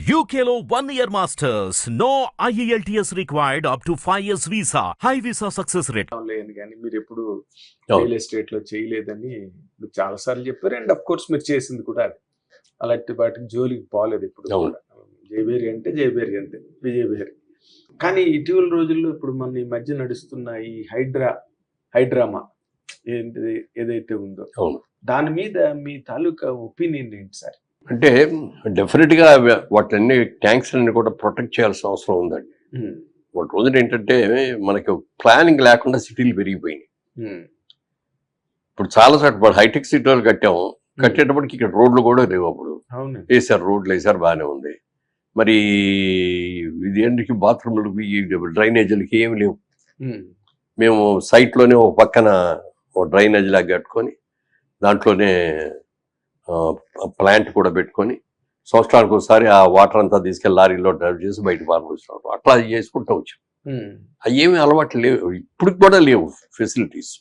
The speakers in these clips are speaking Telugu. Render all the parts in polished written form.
UKLO 1 year masters. No IELTS required up to 5 years visa. High visa success rate. లేని కానీ మీరు ఎప్పుడు రియల్ ఎస్టేట్ లో చేయలేదని మీరు చాలా సార్లు చెప్పారు. అండ్ అఫ్ కోర్స్ మీరు చేసింది కూడా అది. అలాంటి వాటికి జోలికి పోలేదు ఇప్పుడు కూడా. జయబేరి అంటే జయబేరి అంతే, విజయబేరి. కానీ ఇటీవల రోజుల్లో ఇప్పుడు మన ఈ మధ్య నడుస్తున్న ఈ హైడ్రామా ఏదైతే ఉందో దాని మీద మీ తాలూకా ఒపీనియన్ ఏంటి సార్? అంటే డెఫినెట్ గా వాటిని ట్యాంక్స్ అన్ని కూడా ప్రొటెక్ట్ చేయాల్సిన అవసరం ఉందండి. వాటి రోజున ఏంటంటే మనకి ప్లానింగ్ లేకుండా సిటీలు పెరిగిపోయినాయి. ఇప్పుడు చాలా చోట్ల హైటెక్ సిటీలు కట్టేటప్పటికి ఇక్కడ రోడ్లు కూడా లేవు. అప్పుడు వేసారు, రోడ్లు వేసారు, బాగానే ఉంది. మరి ఇది ఏంటికి బాత్రూమ్లకి డ్రైనేజీలకి ఏమి లేవు. మేము సైట్లోనే ఒక పక్కన ఒక డ్రైనేజ్ లాగా కట్టుకొని దాంట్లోనే ప్లాంట్ కూడా పెట్టుకొని సంవత్సరానికి ఒకసారి ఆ వాటర్ అంతా తీసుకెళ్ళి లారీలో డ్రైవ్ చేసి బయట పారబోస్తున్నాం. అట్లా చేసుకుంటూ వచ్చాం. అవి ఏమి అలవాట్లు లేవు, ఇప్పుడు కూడా లేవు ఫెసిలిటీస్,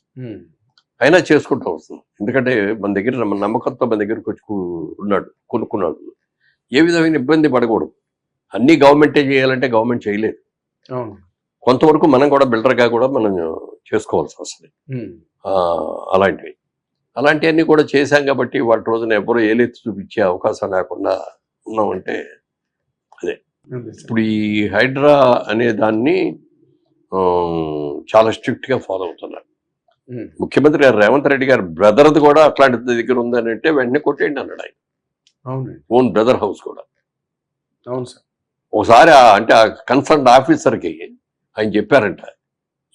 అయినా చేసుకుంటూ వస్తున్నాం. ఎందుకంటే మన దగ్గర మన నమ్మకంతో మన దగ్గరకు వచ్చి కొనుక్కున్నాడు. ఏ విధమైన ఇబ్బంది పడకూడదు. అన్నీ గవర్నమెంటే చేయాలంటే గవర్నమెంట్ చేయలేదు. కొంతవరకు మనం కూడా బిల్డర్గా కూడా మనం చేసుకోవాల్సి వస్తుంది. అలాంటివన్నీ కూడా చేశాం కాబట్టి వాటి రోజున ఎవరు ఏలెత్తి చూపించే అవకాశం లేకుండా ఉన్నామంటే అదే. ఇప్పుడు ఈ హైడ్రా అనే దాన్ని చాలా స్ట్రిక్ట్గా ఫాలో అవుతున్నారు. ముఖ్యమంత్రి గారు రేవంత్ రెడ్డి గారు బ్రదర్ది కూడా అట్లాంటి దగ్గర ఉందని అంటే వెంటనే కొట్టేయండి అన్నాడు ఆయన. ఓన్ బ్రదర్ హౌస్ కూడా. అవును సార్. ఒకసారి అంటే ఆ కన్సర్న్ ఆఫీసర్కి ఆయన చెప్పారంట,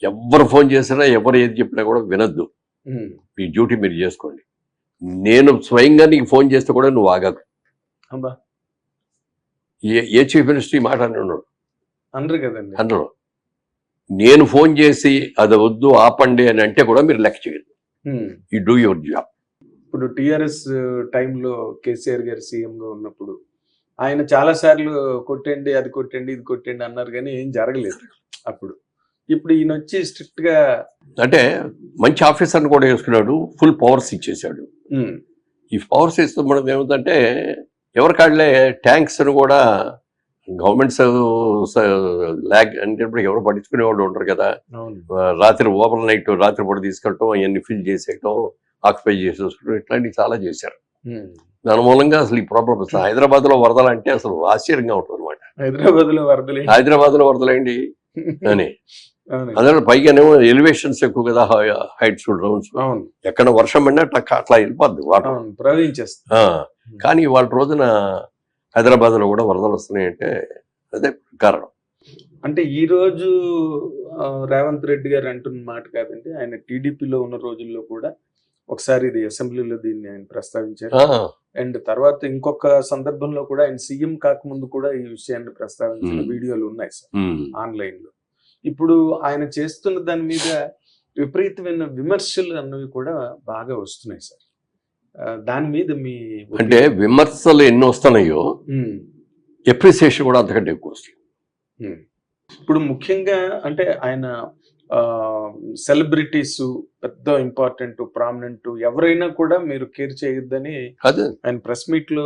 ఎవరు ఫోన్ చేసినా ఎవరు ఏది చెప్పినా కూడా వినద్దు, మీ డ్యూటీ మీరు చేసుకోండి. నేను స్వయంగా నీకు ఫోన్ చేస్తే కూడా నువ్వు ఆగకు. ఏ చీఫ్ మినిస్టర్ ఈ మాట అన్నాడు అందులో. నేను ఫోన్ చేసి అది వద్దు ఆపండి అని అంటే కూడా మీరు లెక్క చేయదు. You do your job. ఇప్పుడు టిఆర్ఎస్ టైంలో కేసీఆర్ గారు సీఎంగా ఉన్నప్పుడు ఆయన చాలా సార్లు కొట్టండి, అది కొట్టండి, ఇది కొట్టండి అన్నారు, కానీ ఏం జరగలేదు అప్పుడు. ఇప్పుడు ఈయన వచ్చి స్ట్రిక్ట్ గా అంటే మంచి ఆఫీసర్ని కూడా వేసుకున్నాడు, ఫుల్ పవర్స్ ఇచ్చేసాడు. ఈ పవర్స్ ఇస్తూ మనం ఏమిటంటే ఎవరికాళ్ళే ట్యాంక్స్ అని కూడా గవర్నమెంట్స్ ల్యాగ్ అంటే ఎవరు పట్టించుకునే వాళ్ళు ఉంటారు కదా. రాత్రి ఓవర్ నైట్ రాత్రిపూట తీసుకెళ్ళటం, అవన్నీ ఫిల్ చేసేయటం, ఆక్యుపై చేసేసుకోవడం, ఇట్లాంటివి చాలా చేశారు. దాని మూలంగా అసలు ఈ ప్రాబ్లం వస్తుంది. హైదరాబాద్ లో వరదలు అంటే అసలు ఆశ్చర్యంగా ఉంటుంది అనమాట. హైదరాబాద్ లో వరదలేండి అని. అందులో పైగానేమో ఎలివేషన్స్ ఎక్కువ కదా, హైట్స్ డౌన్స్. ఎక్కడ వర్షం పడినా అట్లా వెళ్ళిపోద్ది వాటర్, ప్రవహించేస్తుంది. కానీ వాళ్ళ రోజున హైదరాబాద్ లో కూడా వరదలు వస్తున్నాయి అంటే అదే కారణం. అంటే ఈ రోజు రేవంత్ రెడ్డి గారు అంటున్న మాట కాదండి, ఆయన టీడీపీలో ఉన్న రోజుల్లో కూడా ఒకసారి ఇది అసెంబ్లీలో దీన్ని ఆయన ప్రస్తావించారు. అండ్ తర్వాత ఇంకొక సందర్భంలో కూడా ఆయన సీఎం కాకముందు కూడా ఈ విషయాన్ని ప్రస్తావించిన వీడియోలు ఉన్నాయి సార్ ఆన్లైన్ లో. ఇప్పుడు ఆయన చేస్తున్న దాని మీద విపరీతమైన విమర్శలు అన్నవి కూడా బాగా వస్తున్నాయి సార్. దాని మీద మీ అంటే విమర్శలు ఎన్ని వస్తున్నాయో ఎప్రిసియేషన్ కూడా అంతకంటే ఎక్కువ వస్తుంది. ఇప్పుడు ముఖ్యంగా అంటే ఆయన సెలబ్రిటీస్ పెద్ద ఇంపార్టెంట్ ప్రామినెంట్ ఎవరైనా కూడా మీరు కేర్ చేయొద్దని ఆయన ప్రెస్ మీట్ లో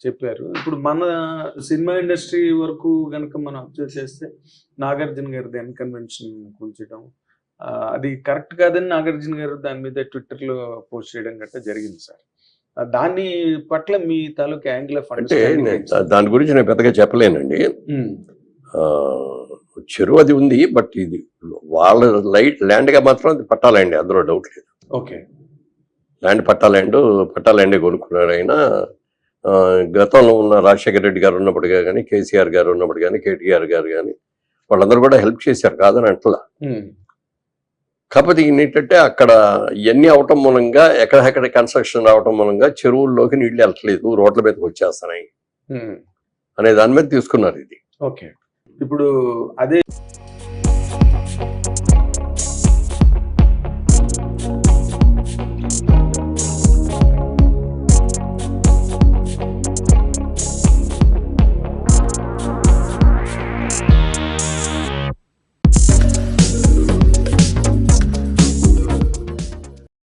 చెప్పారు. ఇప్పుడు మన సినిమా ఇండస్ట్రీ వరకు గనక మనం అబ్జర్వ్ చేస్తే నాగార్జున గారిది కన్వెన్షన్ కూల్చడం అది కరెక్ట్ కాదని నాగార్జున గారు దాని మీద ట్విట్టర్ లో పోస్ట్ చేయడం గట్రా జరిగింది సార్. దాని పట్ల మీ తాలూకు యాంగిల్ ఆఫ్ అంటే దాని గురించి నేను పెద్దగా చెప్పలేనండి. చెరువు అది ఉంది, బట్ ఇది వాళ్ళ ల్యాండ్గా మాత్రం అది పట్టాలండి, అందులో డౌట్ లేదు. ఓకే, ల్యాండ్ పట్టాలండే కొనుక్కున్నారు. అయినా గతంలో ఉన్న రాజశేఖర రెడ్డి గారు ఉన్నప్పుడు కానీ, కేసీఆర్ గారు ఉన్నప్పుడు కానీ, కేటీఆర్ గారు కానీ వాళ్ళందరూ కూడా హెల్ప్ చేశారు, కాదని అంటలా. కాకపోతే ఏంటంటే అక్కడ ఇవన్నీ అవటం మూలంగా ఎక్కడెక్కడ కన్స్ట్రక్షన్ రావటం మూలంగా చెరువుల్లోకి నీళ్లు వెళ్ళట్లేదు, రోడ్ల మీదకి వచ్చేస్తున్నాయి అనే దాని మీద తీసుకున్నారు ఇది. ఓకే, ఇప్పుడు అదే